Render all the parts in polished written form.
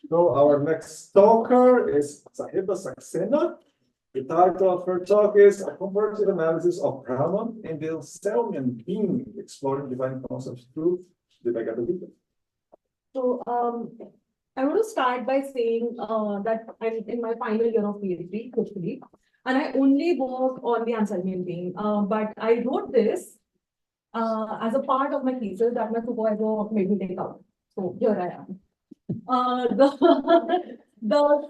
So our next talker is Saheba Saxena. The title of her talk is A Comparative Analysis of Brahman and the Anselmian Being, Exploring Divine Concepts Through the Bhagavad Gita. So I want to start by saying that I'm in my final year of PhD, hopefully, and I only work on the Anselmian being. But I wrote this as a part of my thesis that my supervisor made me take out. So here I am. The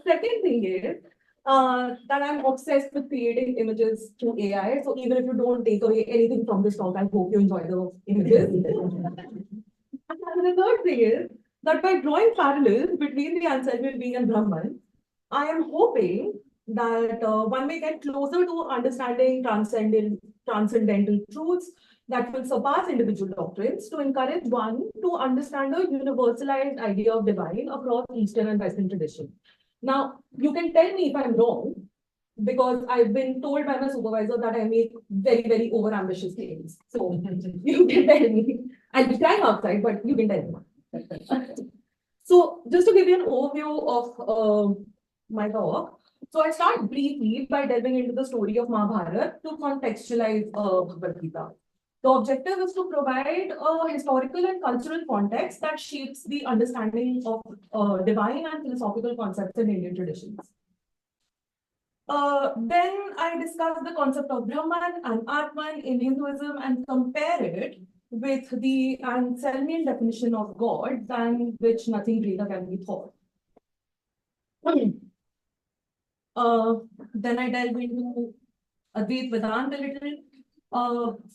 second thing is that I'm obsessed with creating images through AI. So even if you don't take away anything from this talk, I hope you enjoy the images. And the third thing is that by drawing parallels between the Anselmian being and Brahman, I am hoping that one may get closer to understanding transcendental truths that will surpass individual doctrines to encourage one to understand a universalized idea of divine across Eastern and Western tradition. Now, you can tell me if I'm wrong, because I've been told by my supervisor that I make very, very overambitious claims. So you can tell me. I'll be crying outside, but you can tell me. So just to give you an overview of my talk, so I start briefly by delving into the story of Mahabharata to contextualize Bhagavad Gita. The objective is to provide a historical and cultural context that shapes the understanding of divine and philosophical concepts in Indian traditions. Then I discuss the concept of Brahman and Atman in Hinduism and compare it with the Anselmian definition of God, than which nothing greater can be thought. Then I delve into Advaita Vedanta a little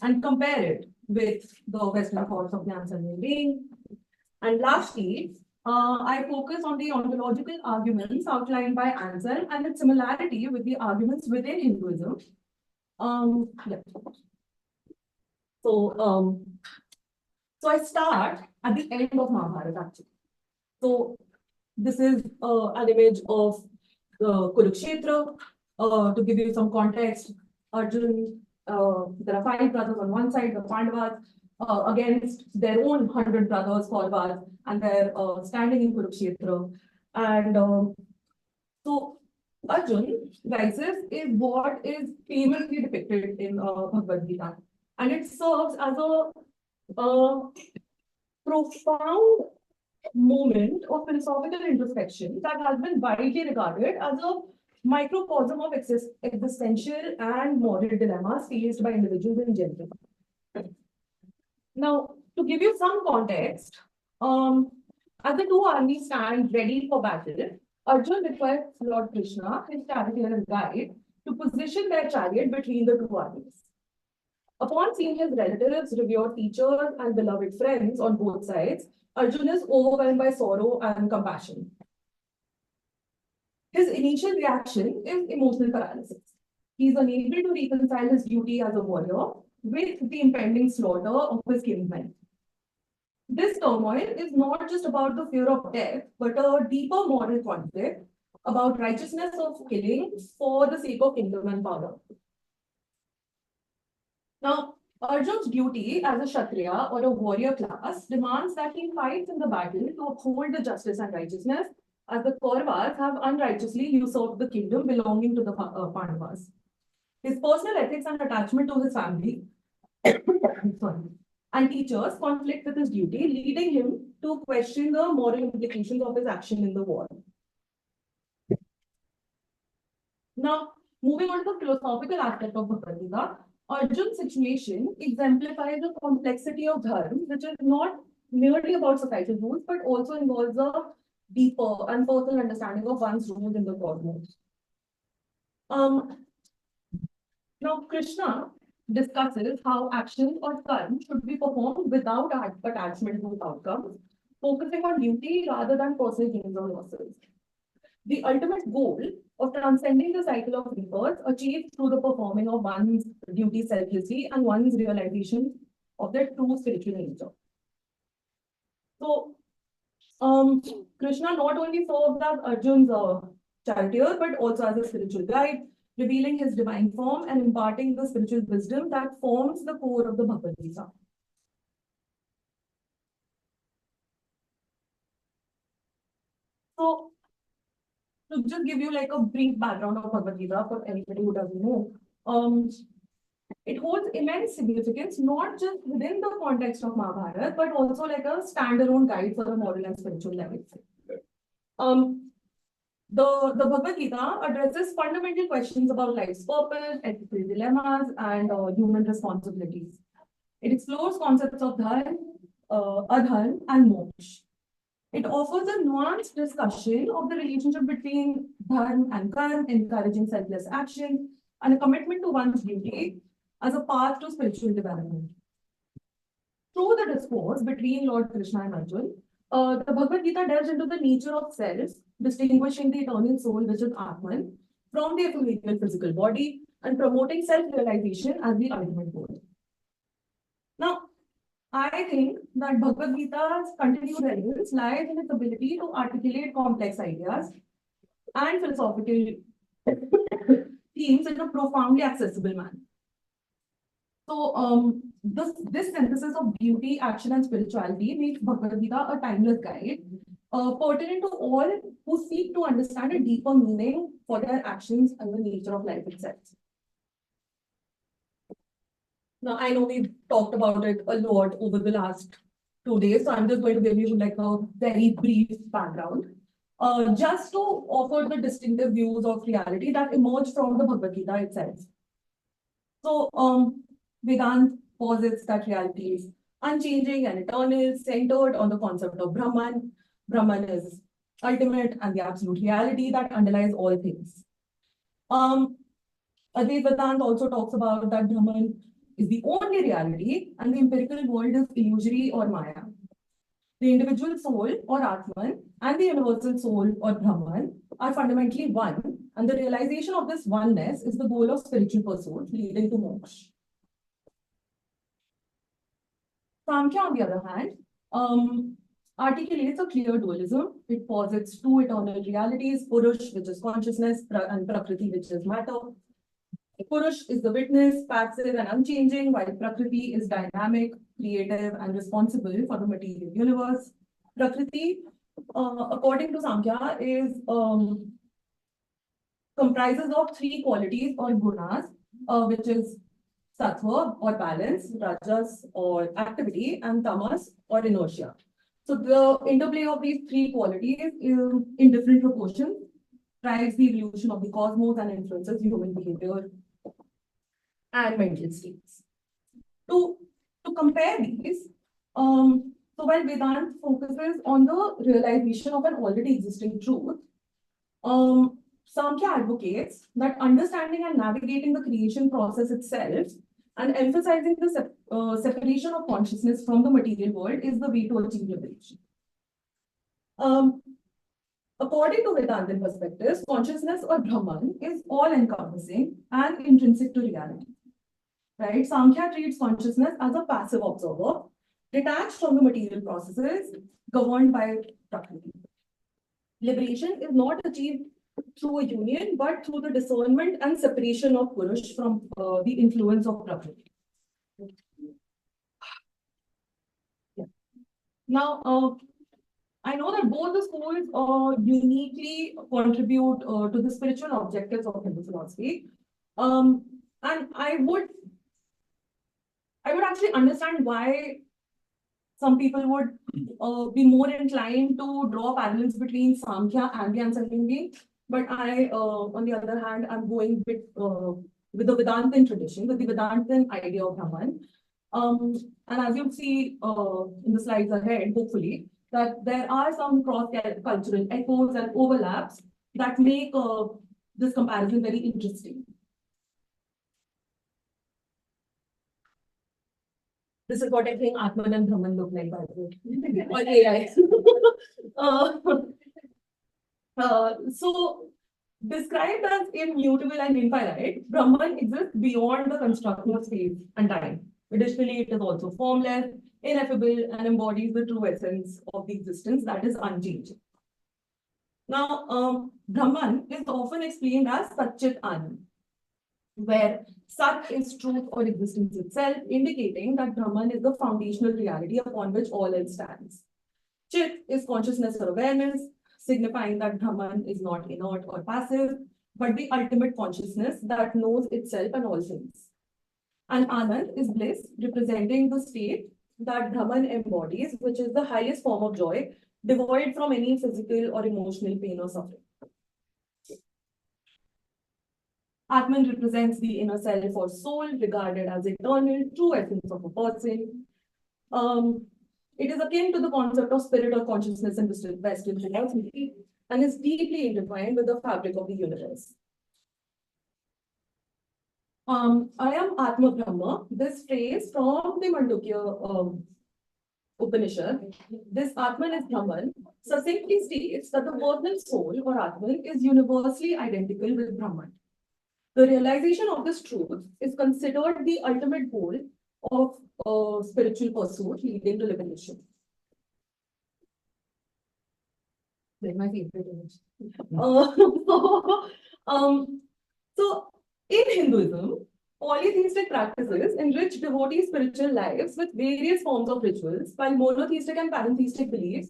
and compare it with the Western thoughts of the Anselmian being. And lastly, I focus on the ontological arguments outlined by Anselm and its similarity with the arguments within Hinduism. Yeah. So I start at the end of Mahabharata actually. So this is an image of the Kurukshetra. To give you some context, Arjun, there are 5 brothers on one side, the Pandavas, against their own 100 brothers, Kauravas, and they're standing in Kurukshetra. And so Arjun rises is what is famously depicted in Bhagavad Gita. And it serves as a profound moment of philosophical introspection that has been widely regarded as a microcosm of existential and moral dilemmas faced by individuals in general. Now, to give you some context, as the two armies stand ready for battle, Arjun requests Lord Krishna, his charioteer and guide, to position their chariot between the two armies. Upon seeing his relatives, revered teachers, and beloved friends on both sides, Arjun is overwhelmed by sorrow and compassion. His initial reaction is emotional paralysis. He is unable to reconcile his duty as a warrior with the impending slaughter of his kinsmen. This turmoil is not just about the fear of death, but a deeper moral conflict about righteousness of killing for the sake of kingdom and power. Now, Arjun's duty as a Kshatriya or a warrior class demands that he fights in the battle to uphold the justice and righteousness, as the Kauravas have unrighteously usurped the kingdom belonging to the Pandavas. His personal ethics and attachment to his family and teachers conflict with his duty, leading him to question the moral implications of his action in the war. Now, moving on to the philosophical aspect of Bhagavad Gita, Arjun's situation exemplifies the complexity of dharma, which is not merely about societal rules, but also involves a deeper and personal understanding of one's role in the cosmos. Now, Krishna discusses how actions or karma should be performed without attachment to outcomes, focusing on duty rather than personal gains or losses. The ultimate goal of transcending the cycle of rebirth achieved through the performing of one's duty selflessly and one's realization of their true spiritual nature. So, Krishna not only serves as Arjun's charioteer, but also as a spiritual guide, revealing his divine form and imparting the spiritual wisdom that forms the core of the Bhagavad Gita. So, to just give you like a brief background of Bhagavad Gita for anybody who doesn't know, it holds immense significance, not just within the context of Mahabharata, but also like a standalone guide for the moral and spiritual life. The Bhagavad Gita addresses fundamental questions about life's purpose, ethical dilemmas, and human responsibilities. It explores concepts of dharma, adharma, and moksha. It offers a nuanced discussion of the relationship between dharma and karma, encouraging selfless action and a commitment to one's duty as a path to spiritual development. Through the discourse between Lord Krishna and Arjuna, the Bhagavad Gita delves into the nature of self, distinguishing the eternal soul, which is Atman, from the ephemeral physical body, and promoting self-realization as the ultimate goal. Now, I think that Bhagavad Gita's continued relevance lies in its ability to articulate complex ideas and philosophical themes in a profoundly accessible manner. So, this synthesis of beauty, action, and spirituality makes Bhagavad Gita a timeless guide, pertinent to all who seek to understand a deeper meaning for their actions and the nature of life itself. Now, I know we've talked about it a lot over the last 2 days, so I'm just going to give you like a very brief background, just to offer the distinctive views of reality that emerge from the Bhagavad Gita itself. So, Vedanta posits that reality is unchanging and eternal, centered on the concept of Brahman. Brahman is ultimate and the absolute reality that underlies all things. Advaita Vedanta also talks about that Brahman is the only reality and the empirical world is illusory or Maya. The individual soul or Atman and the universal soul or Brahman are fundamentally one, and the realization of this oneness is the goal of spiritual pursuit leading to moksha. Samkhya, on the other hand, articulates a clear dualism. It posits two eternal realities, Purush, which is consciousness, and Prakriti, which is matter. Purush is the witness, passive and unchanging, while Prakriti is dynamic, creative, and responsible for the material universe. Prakriti, according to Samkhya, is comprises of three qualities or gunas, which is sattva or balance, rajas or activity, and tamas or inertia. So the interplay of these three qualities in different proportions drives the evolution of the cosmos and influences human behavior and mental states. To compare these, so while Vedanta focuses on the realization of an already existing truth, Samkhya advocates that understanding and navigating the creation process itself and emphasizing the separation of consciousness from the material world is the way to achieve liberation. According to Vedantin perspectives, consciousness or Brahman is all-encompassing and intrinsic to reality. Right? Samkhya treats consciousness as a passive observer, detached from the material processes, governed by Prakriti. Liberation is not achieved through a union, but through the discernment and separation of Purush from the influence of Prakriti. Yeah. Now, I know that both the schools uniquely contribute to the spiritual objectives of Hindu philosophy. And I would actually understand why some people would be more inclined to draw parallels between Samkhya and the Anselmian. But I, on the other hand, I'm going with the Vedantin tradition, with the Vedantin idea of Brahman. And as you'll see in the slides ahead, hopefully, that there are some cross-cultural echoes and overlaps that make this comparison very interesting. This is what I think Atman and Brahman look like, by the way, or AI. So, described as immutable and infinite, Brahman exists beyond the construct of space and time. Additionally, it is also formless, ineffable, and embodies the true essence of the existence that is unchanging. Now, Brahman is often explained as Satchit Anand, where Sat is truth or existence itself, indicating that Brahman is the foundational reality upon which all else stands. Chit is consciousness or awareness. signifying that Brahman is not inert or passive, but the ultimate consciousness that knows itself and all things. And Anand is bliss, representing the state that Brahman embodies, which is the highest form of joy, devoid from any physical or emotional pain or suffering. Atman represents the inner self or soul, regarded as eternal, true essence of a person. It is akin to the concept of spirit or consciousness in Western philosophy and is deeply intertwined with the fabric of the universe. I am Atma Brahma. This phrase from the Mandukya Upanishad, this Atman is Brahman, succinctly states that the personal soul or Atman is universally identical with Brahman. The realization of this truth is considered the ultimate goal of spiritual pursuit leading to liberation. They're my favorite image. So, in Hinduism, polytheistic practices enrich devotees' spiritual lives with various forms of rituals, while monotheistic and pantheistic beliefs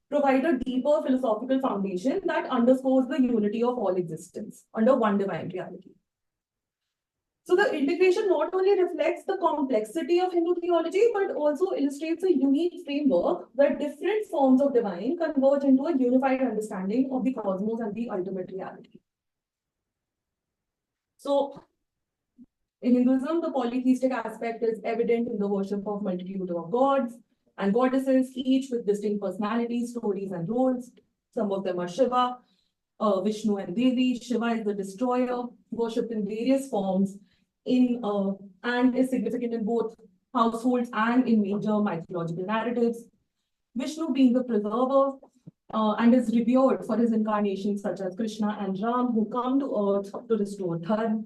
provide a deeper philosophical foundation that underscores the unity of all existence under one divine reality. So the integration not only reflects the complexity of Hindu theology, but also illustrates a unique framework where different forms of divine converge into a unified understanding of the cosmos and the ultimate reality. So in Hinduism, the polytheistic aspect is evident in the worship of multitude of gods and goddesses, each with distinct personalities, stories, and roles. Some of them are Shiva, Vishnu, and Devi. Shiva is the destroyer, worshipped in various forms and is significant in both households and in major mythological narratives. Vishnu being the preserver and is revered for his incarnations such as Krishna and Ram, who come to earth to restore dharma,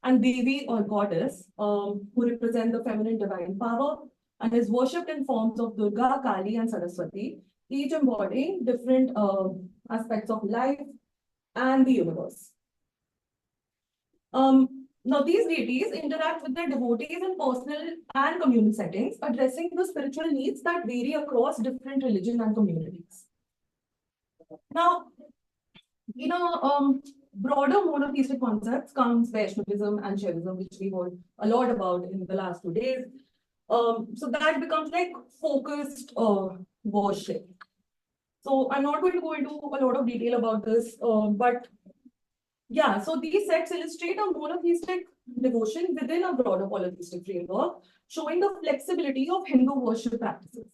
and Devi or goddess, who represent the feminine divine power and is worshipped in forms of Durga, Kali, and Saraswati, each embodying different aspects of life and the universe. Now, these deities interact with their devotees in personal and communal settings, addressing the spiritual needs that vary across different religions and communities. Now, in a broader monotheistic concepts comes Vaishnavism and Shaivism, which we heard a lot about in the last 2 days. So that becomes like focused worship. So I'm not going to go into a lot of detail about this, but yeah, so these sects illustrate a monotheistic devotion within a broader polytheistic framework, showing the flexibility of Hindu worship practices.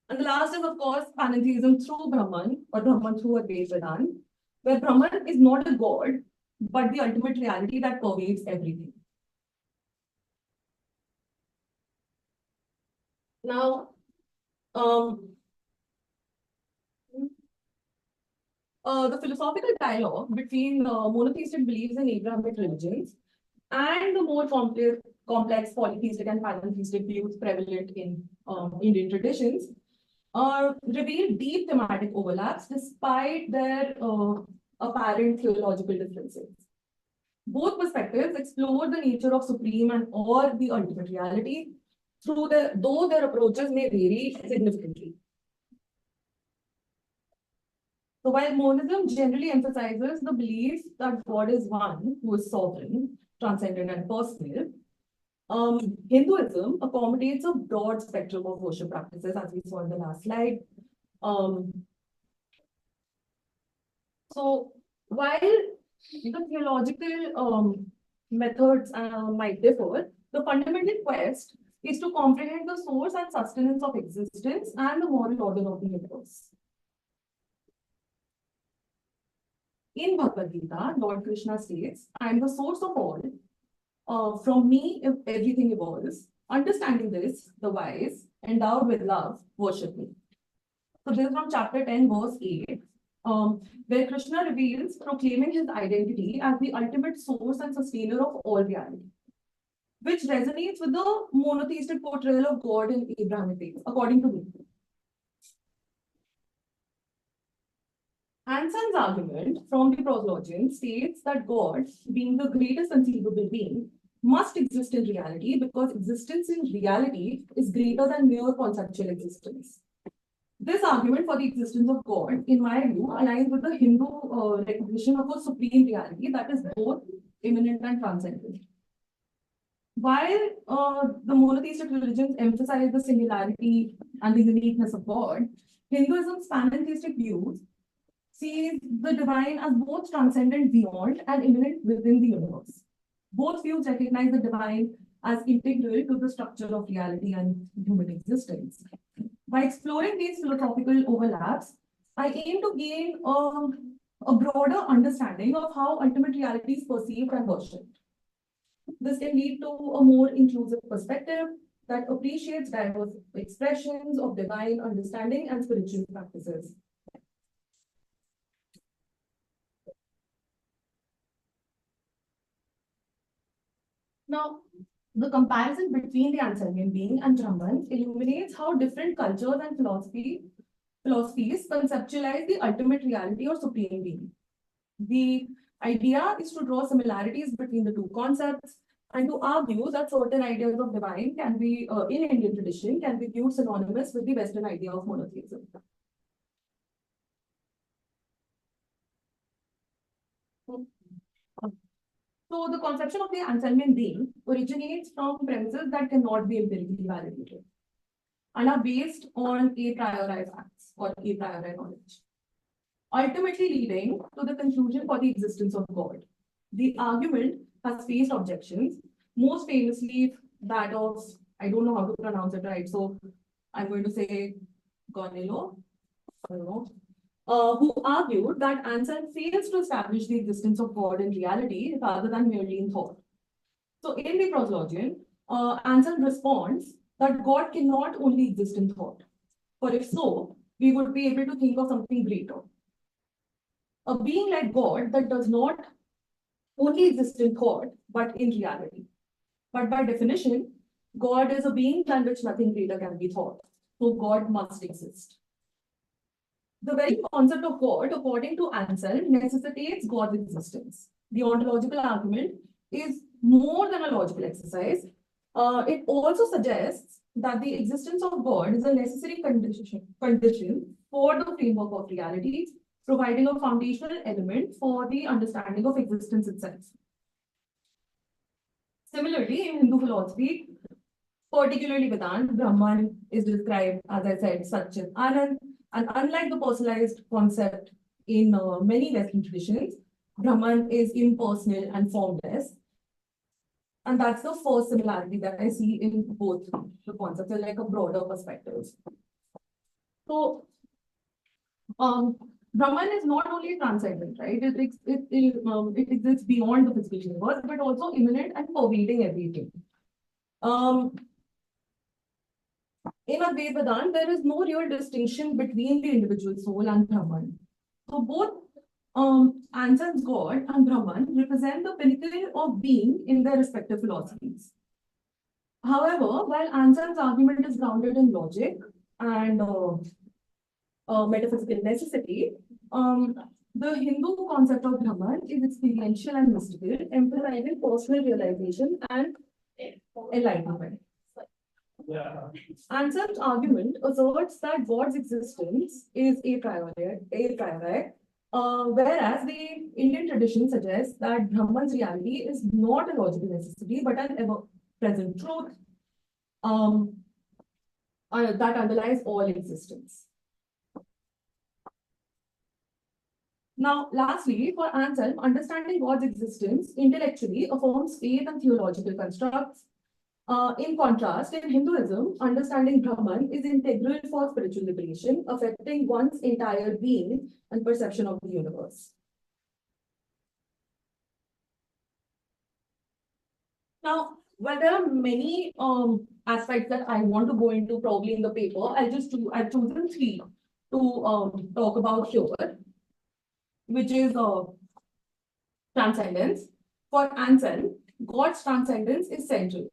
And the last is, of course, pantheism through Brahman, or Brahman through Advaita Vedanta, where Brahman is not a god, but the ultimate reality that pervades everything. Now, the philosophical dialogue between monotheistic beliefs in Abrahamic religions and the more complex polytheistic and pantheistic views prevalent in Indian traditions reveal deep thematic overlaps despite their apparent theological differences. Both perspectives explore the nature of supreme and or the ultimate reality, though their approaches may vary significantly. So while monism generally emphasizes the belief that God is one, who is sovereign, transcendent, and personal, Hinduism accommodates a broad spectrum of worship practices, as we saw in the last slide. So while the theological methods might differ, the fundamental quest is to comprehend the source and sustenance of existence and the moral order of the universe. In Bhagavad Gita, Lord Krishna states, I am the source of all. From me, everything evolves. Understanding this, the wise, endowed with love, worship me. So this is from chapter 10, verse 8, where Krishna reveals, proclaiming his identity as the ultimate source and sustainer of all reality, which resonates with the monotheistic portrayal of God in Abrahamic faith, according to me. Anselm's argument from the proslogian states that God, being the greatest conceivable being, must exist in reality because existence in reality is greater than mere conceptual existence. This argument for the existence of God, in my view, aligns with the Hindu recognition of a supreme reality that is both immanent and transcendent. While the monotheistic religions emphasize the singularity and the uniqueness of God, Hinduism's panentheistic views sees the divine as both transcendent beyond and immanent within the universe. Both views recognize the divine as integral to the structure of reality and human existence. By exploring these philosophical overlaps, I aim to gain a broader understanding of how ultimate reality is perceived and worshipped. This can lead to a more inclusive perspective that appreciates diverse expressions of divine understanding and spiritual practices. Now, the comparison between the Anselmian being and Brahman illuminates how different cultures and philosophies conceptualize the ultimate reality or supreme being. The idea is to draw similarities between the two concepts and to argue that certain ideas of divine can be, in Indian tradition, can be viewed synonymous with the Western idea of monotheism. So the conception of the Anselmian being originates from premises that cannot be empirically validated and are based on a priori facts or a priori knowledge, ultimately leading to the conclusion for the existence of God. The argument has faced objections, most famously that of, I don't know how to pronounce it right, so I'm going to say Gonilo, I don't know, who argued that Anselm fails to establish the existence of God in reality rather than merely in thought. So in the proslogion, Anselm responds that God cannot only exist in thought, for if so, we would be able to think of something greater. A being like God that does not only exist in thought, but in reality. But by definition, God is a being than which nothing greater can be thought. So God must exist. The very concept of God, according to Anselm, necessitates God's existence. The ontological argument is more than a logical exercise. It also suggests that the existence of God is a necessary condition for the framework of reality, providing a foundational element for the understanding of existence itself. Similarly, in Hindu philosophy, particularly Vedanta, Brahman is described, as I said, Satchit Anand. And unlike the personalized concept in many Western traditions, Brahman is impersonal and formless. And that's the first similarity that I see in both the concepts, like a broader perspective. So, Brahman is not only transcendent, right? It exists beyond the physical universe, but also immanent and pervading everything. In Advaita Vedanta, there is no real distinction between the individual soul and Brahman. So both Anselm's God and Brahman represent the pinnacle of being in their respective philosophies. However, while Anselm's argument is grounded in logic and metaphysical necessity, the Hindu concept of Brahman is experiential and mystical, emphasizing personal realization and enlightenment. Anselm's argument asserts that God's existence is a priori, whereas the Indian tradition suggests that Brahman's reality is not a logical necessity, but an ever-present truth that underlies all existence. Now, lastly, for Anselm, understanding God's existence intellectually affirms faith and theological constructs. In contrast, in Hinduism, understanding Brahman is integral for spiritual liberation, affecting one's entire being and perception of the universe. Now, while there are many aspects that I want to go into probably in the paper, I've chosen three to talk about here, which is transcendence. For Anselm, God's transcendence is central.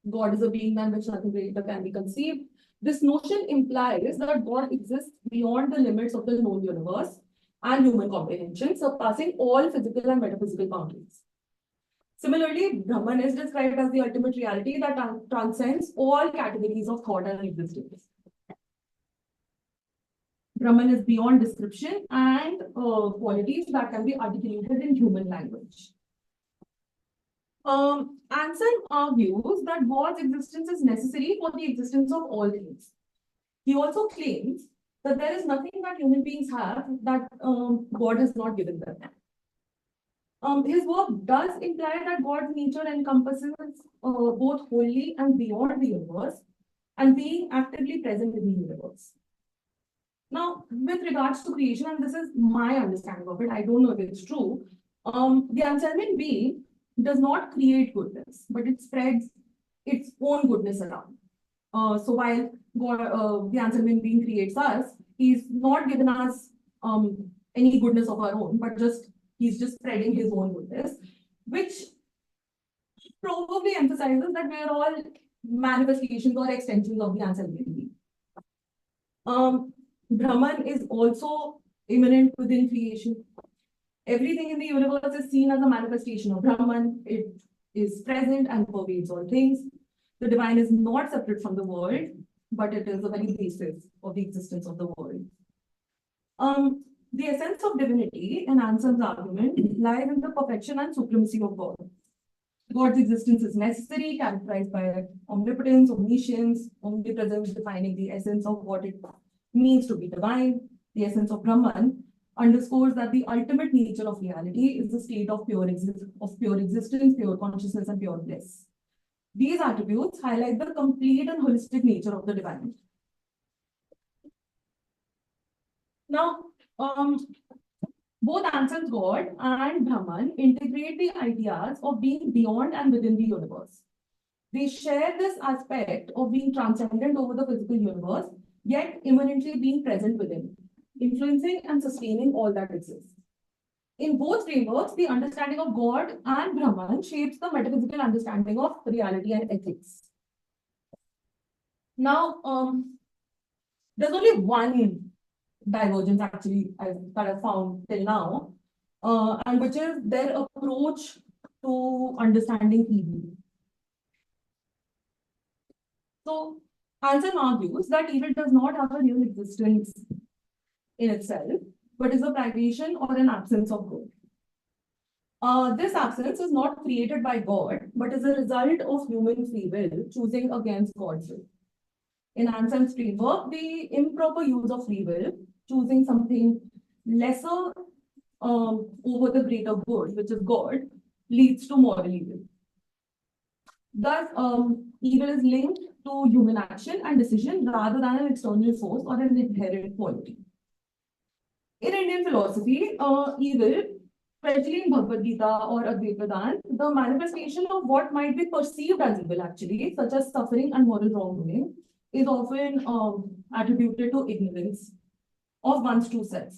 God is a being than which nothing greater can be conceived. This notion implies that God exists beyond the limits of the known universe and human comprehension, surpassing all physical and metaphysical boundaries. Similarly, Brahman is described as the ultimate reality that transcends all categories of thought and existence. Brahman is beyond description and qualities that can be articulated in human language. Anselm argues that God's existence is necessary for the existence of all things. He also claims that there is nothing that human beings have that God has not given them. His work does imply that God's nature encompasses both wholly and beyond the universe and being actively present in the universe. Now, with regards to creation, and this is my understanding of it, I don't know if it's true, the Anselmian being does not create goodness, but it spreads its own goodness around. So while God, the Anselmian being creates us, he's not given us any goodness of our own, but he's just spreading his own goodness, which probably emphasizes that we are all manifestations or extensions of the Anselmian being. Brahman is also immanent within creation. Everything in the universe is seen as a manifestation of Brahman. It is present and pervades all things. The divine is not separate from the world, but it is the very basis of the existence of the world. The essence of divinity in Anselm's argument lies in the perfection and supremacy of God. God's existence is necessary, characterized by omnipotence, omniscience, omnipresence, defining the essence of what it means to be divine. The essence of Brahman underscores that the ultimate nature of reality is the state of pure existence, pure consciousness, and pure bliss. These attributes highlight the complete and holistic nature of the divine. Now, both Anselm's God and Brahman integrate the ideas of being beyond and within the universe. They share this aspect of being transcendent over the physical universe, yet immanently being present within, influencing and sustaining all that exists. In both frameworks, the understanding of God and Brahman shapes the metaphysical understanding of reality and ethics. Now, there's only one divergence actually that I've found till now, and which is their approach to understanding evil. So, Anselm argues that evil does not have a real existence in itself, but is a privation or an absence of good. This absence is not created by God, but is a result of human free will choosing against God's will. In Anselm's framework, the improper use of free will, choosing something lesser over the greater good, which is God, leads to moral evil. Thus, evil is linked to human action and decision rather than an external force or an inherent quality. In Indian philosophy, evil, especially in Bhagavad Gita or Advaita Vedanta, the manifestation of what might be perceived as evil actually, such as suffering and moral wrongdoing, is often attributed to ignorance of one's true self.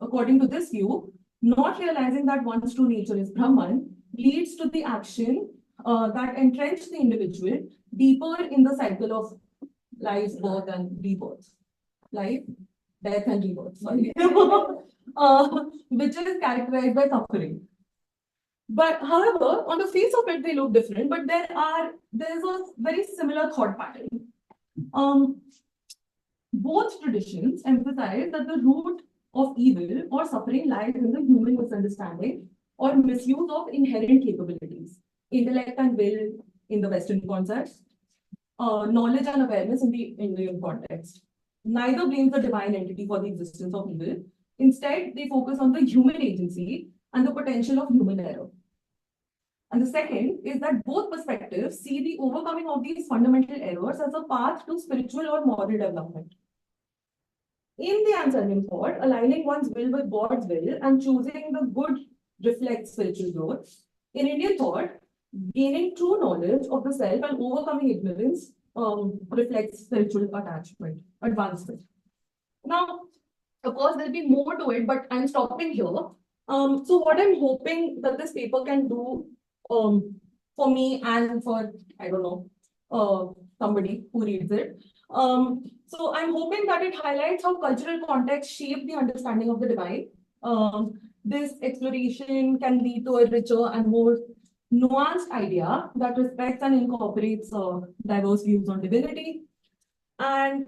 According to this view, not realizing that one's true nature is Brahman leads to the action that entrenches the individual deeper in the cycle of life, birth, and rebirth. Life, death, and rebirth, sorry. Which is characterized by suffering. But however, on the face of it, they look different, but there's a very similar thought pattern. Both traditions emphasize that the root of evil or suffering lies in the human misunderstanding or misuse of inherent capabilities, intellect and will in the Western context, knowledge and awareness in the Indian context. Neither blames the divine entity for the existence of evil. Instead, they focus on the human agency and the potential of human error. And the second is that both perspectives see the overcoming of these fundamental errors as a path to spiritual or moral development. In the Anselmian thought, aligning one's will with God's will and choosing the good reflects spiritual growth. In Indian thought, gaining true knowledge of the self and overcoming ignorance reflects spiritual advancement. Now, of course, there'll be more to it, but I'm stopping here. So what I'm hoping that this paper can do for me and for, I don't know, somebody who reads it. So I'm hoping that it highlights how cultural contexts shape the understanding of the divine. This exploration can lead to a richer and more nuanced idea that respects and incorporates diverse views on divinity. And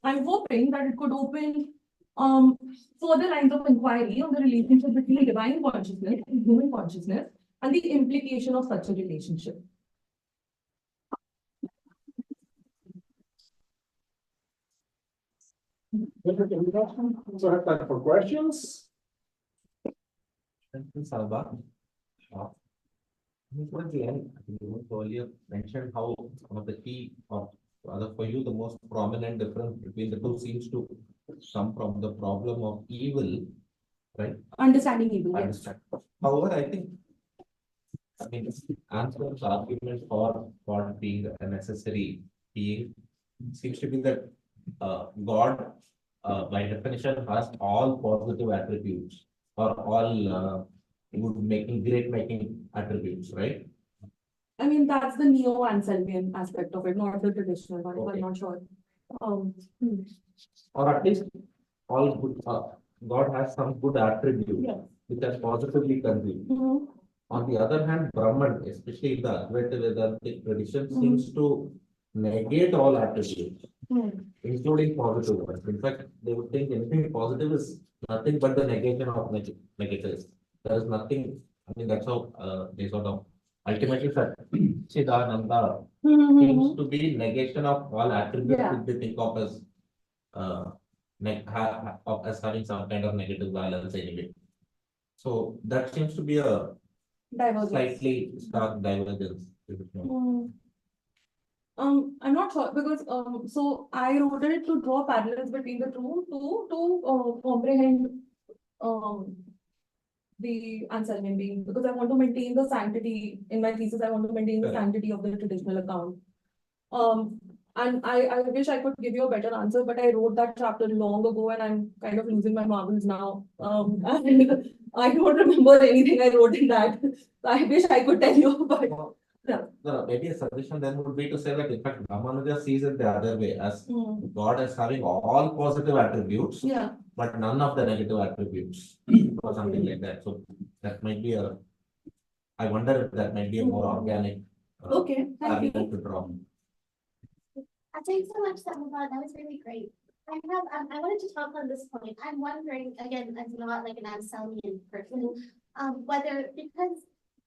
I'm hoping that it could open Further lines of inquiry on the relationship between divine consciousness and human consciousness and the implication of such a relationship. So I have time for questions. Thank you, Saheba. Towards the end, I think you earlier mentioned how one of the key, or rather for you, the most prominent difference between the two seems to come from the problem of evil, right? Understanding evil, yes. Understand. However, I think, I mean, Anselm's argument for God being a necessary being seems to be that God, by definition, has all positive attributes or all great making attributes, right? I mean, that's the neo-Anselmian aspect of it, not the traditional one, Okay. I'm not sure. Or at least all good, God has some good attributes Yes. which are positively conceived. Mhm. On the other hand, Brahman, especially in the Advaita Vedantic tradition, seems to negate all attributes, including positive ones. In fact, they would think anything positive is nothing but the negation of negatives. There is nothing, I mean, that's how they sort of ultimately said, Chidananda seems to be negation of all attributes Yeah. which they think of as as having some kind of negative balance anyway. So that seems to be a Divergence. slightly stark divergence. I'm not sure because so I wrote it to draw parallels between the two to comprehend the Anselmian being, because I want to maintain the sanctity in my thesis. I want to maintain the sanctity of the traditional account. And I wish I could give you a better answer, but I wrote that chapter long ago and I'm kind of losing my marbles now. And I don't remember anything I wrote in that. I wish I could tell you, but No, maybe a suggestion then would be to say that in fact Ramanuja sees it the other way as God as having all positive attributes, yeah. but none of the negative attributes or something like that. So that might be I wonder if that might be a more organic Okay, thank you. argument to draw. Thanks so much, Saheba. That was really great. I wanted to talk on this point. I'm wondering, again, as not like an Anselmian person, whether, because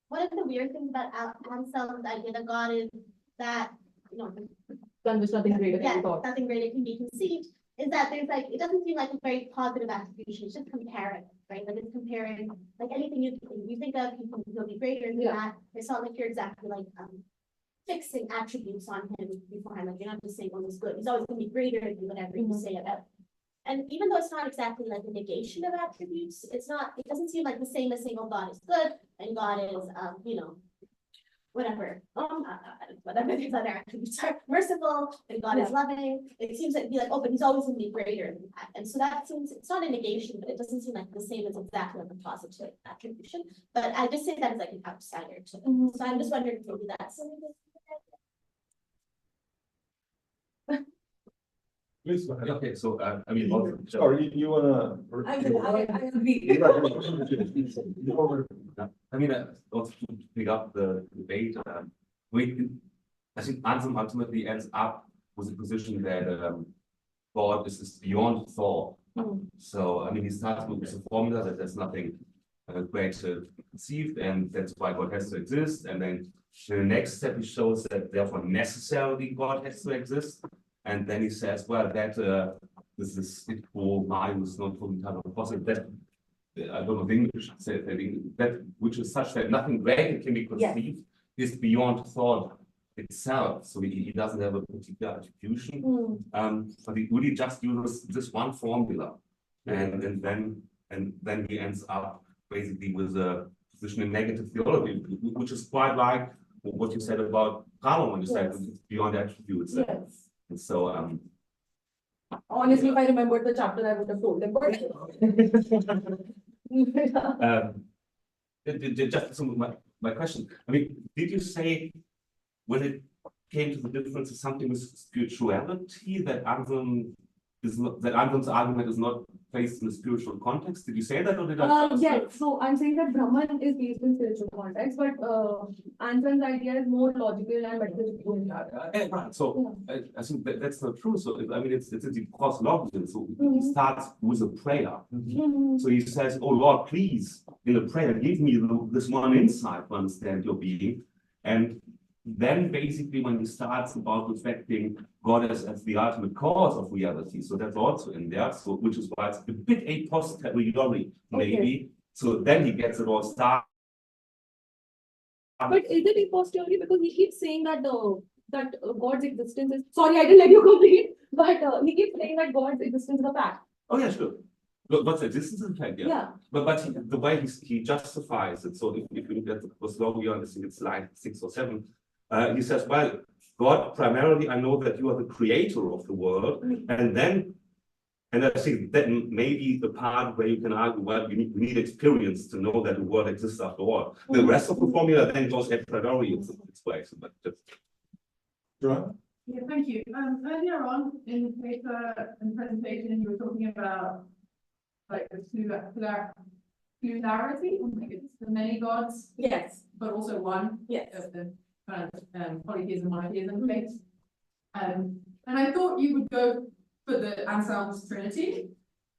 one of the weird things about Anselm's idea that God is that, Then there's nothing greater yeah, than God. nothing greater can be conceived, is that there's like, it doesn't seem like a very positive attribution. It's just comparing, right? Like it's comparing, like anything you think of, he'll be greater than that. It's not like you're exactly like, fixing attributes on him beforehand. Like you're not just saying, oh, he's good. He's always going to be greater than whatever you say about him. And even though it's not exactly like a negation of attributes, it doesn't seem like the same as saying, oh, God is good and God is, whatever. Whatever these other attributes are, merciful and God is loving. It seems like be like, oh, but he's always going to be greater than that. And so that seems, it's not a negation, but it doesn't seem like the same as exactly like a positive attribution. But I just say that as like an outsider to it. So I'm just wondering if maybe that's Please go ahead. Okay, so I mean, also, Sorry, you wanna? I agree. I mean, also to pick up the debate, I think Anselm ultimately ends up with a position that God is beyond thought. So I mean, he starts with the formula that there's nothing great conceived, and that's why God has to exist. And then the next step he shows that therefore necessarily God has to exist. And then he says, well, that this is it for mine was not fully possible. That I don't know the English says that which is such that nothing greater can be conceived is beyond thought itself. So he doesn't have a particular attribution. But he really just uses this one formula. And then he ends up basically with a position in negative theology, which is quite like what you said about Brahman when you said it's beyond attributes. Yes. And so Honestly, if I remembered the chapter, I would have told them. But just my question. I mean, did you say when it came to the difference of something with spirituality that Anselm is not, that Anselm's argument is not placed in a spiritual context. Did you say that, or did I? Yes, so I'm saying that Brahman is based in spiritual context, but Anselm's idea is more logical and metaphysical. Right, so I think that's not true. So I mean, it's a cross logical. So he starts with a prayer. So he says, "Oh Lord, please, in a prayer, give me this one insight to understand your being." And then basically when he starts about reflecting God as the ultimate cause of reality, so that's also in there, so which is why it's a bit a posteriori, maybe. So then he gets it all started. But is it a posteriori? Because he keeps saying that God's existence is, sorry, I didn't let you complete, but he keeps saying that God's existence is a fact. Oh yeah, sure. But what's existence in fact, yeah. But the way he justifies it, so if you look at the posteriori, I think it's slide 6 or 7, he says, well, God, primarily, I know that you are the creator of the world, and I think that maybe the part where you can argue, well, we need experience to know that the world exists after all. The rest of the formula then goes a priori its way. But just... John? Yeah, thank you. Earlier on in the paper and presentation, you were talking about like the plurality, the many gods. Yes. But also one. Yes. Of the kind of polytheism, monotheism things. And I thought you would go for the Anselm's Trinity.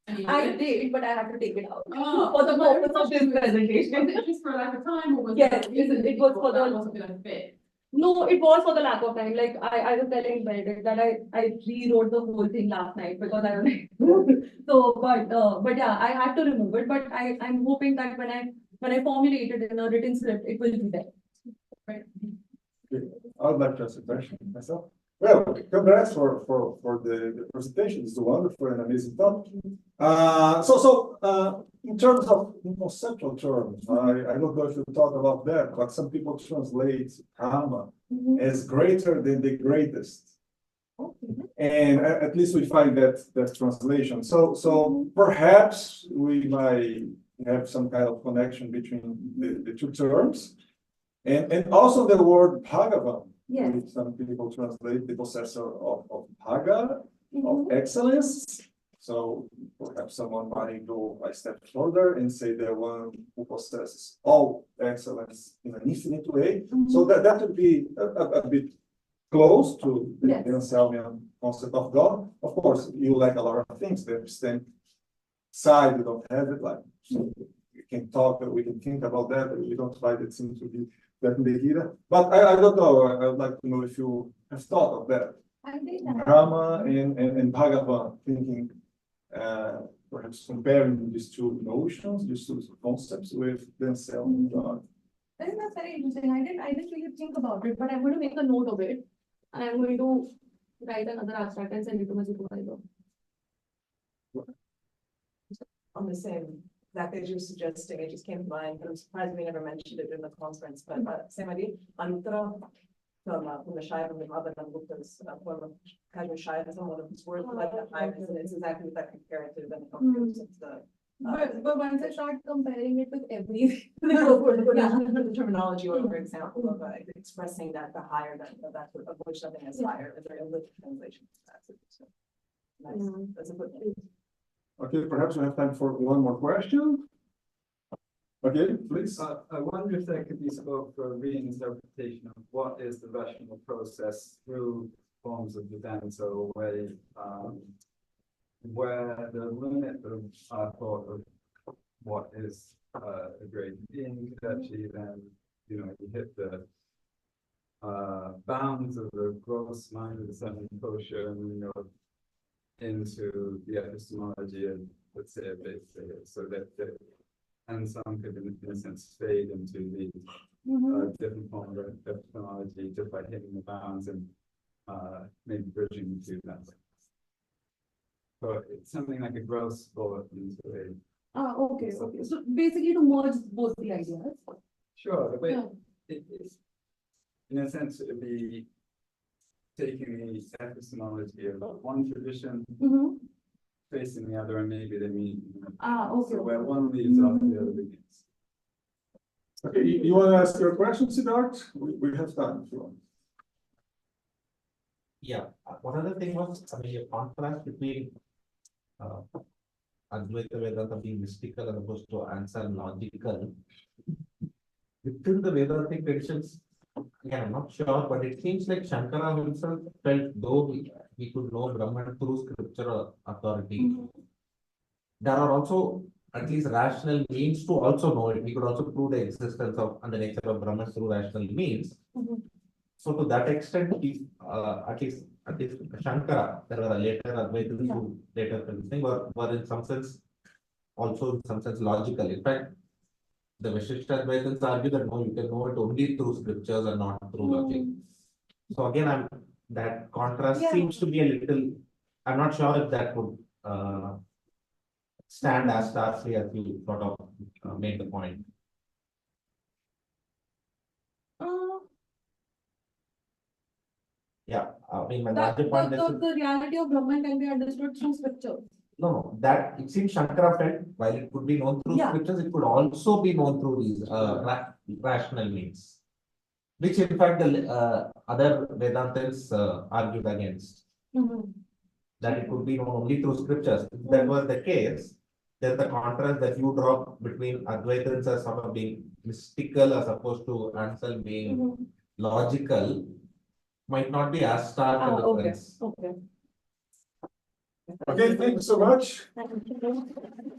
And you I did. did, but I had to take it out Oh, for the purpose of this was presentation. it just for a lack of time, or was Yes, there a reason it you was thought for the- that wasn't going to fit? No, it was for the lack of time. Like I was telling Benedict that I rewrote the whole thing last night because I was like, so but yeah, I had to remove it. But I'm hoping that when I formulate it in a written script, it will be there. Right. I would like to ask a question myself. Well, congrats for the presentation. It's a wonderful and amazing topic. In terms of conceptual terms, I don't know if you talk about that, but some people translate karma as greater than the greatest. And at least we find that translation. So perhaps we might have some kind of connection between the two terms. And also the word Bhagavan, Yes. which some people translate the possessor of Bhaga, of excellence. So perhaps someone might go a step further and say the one who possesses all excellence in an infinite way. So that would be a bit close to the Anselmian concept of God. Of course, you lack a lot of things. The epistemic side, you don't have it. Like, so we can talk, we can think about that. We don't find it seems to be that in the Gita. But I don't know. I would like to know if you have thought of that. I think that. Brahma and Bhagavan, thinking perhaps comparing these two notions, these two concepts with the Anselmian God. I think that's very interesting. I didn't really think about it, but I'm going to make a note of it. And I'm going to write another abstract and send it to my supervisor. On the same, exactly as you're suggesting, it just came to mind, I'm surprised we never mentioned it in the conference, but same idea, Antra from the Saheba and Brahman Gupta's form of Kashmir Shaivism, one of his words, like the Shaivism, it's exactly what that comparative and the But once I start comparing it with everything, the terminology or for example of expressing that the higher that of which something is higher, is there a little translation to that? So, nice. That's a good thing. Okay, perhaps we have time for one more question. Okay, please. I wonder if there could be scope for a reinterpretation of what is the rational process through forms of Vedanta, or where the limit of our thought of what is a great being could actually then, you hit the bounds of the gross mind of the seven kosher, and into the epistemology of, let's say, so that and some could, in a sense, fade into the different form of epistemology just by hitting the bounds and maybe bridging to that. So it's something like a gross bullet into a. Okay. So basically to merge both the ideas. Sure, but it's in a sense, it would be taking the epistemology of one tradition, facing the other, and maybe they meet. Okay. So where one leaves off, the other begins. Okay, you want to ask your question, Siddharth? We have time if you want. Yeah, one other thing was, your contrast between Advaita Vedanta being mystical as opposed to answer logical. Within the Vedantic traditions, again, I'm not sure, but it seems like Shankara himself felt though we could know Brahman through scriptural authority. There are also at least rational means to also know it. We could also prove the existence of and the nature of Brahman through rational means. So to that extent, at least Shankara, there were later Advaitins who later thing were in some sense also in some sense logical. In fact, the Vishishta Advaitins argue that no, you can know it only through scriptures and not through logic. So again, that contrast seems to be a little. I'm not sure if that would stand as starkly as you sort of made the point. Yeah, I mean, my larger point is The reality of Brahman can be understood through scripture. no, that it seems Shankara felt while it could be known through scriptures, it could also be known through these rational means, which in fact the other Vedantins argued against. That it could be known only through scriptures. If that was the case, then the contrast that you draw between Advaitins as sort of being mystical as opposed to Anselm being logical might not be as stark a difference. Okay, thank you so much. Thank you.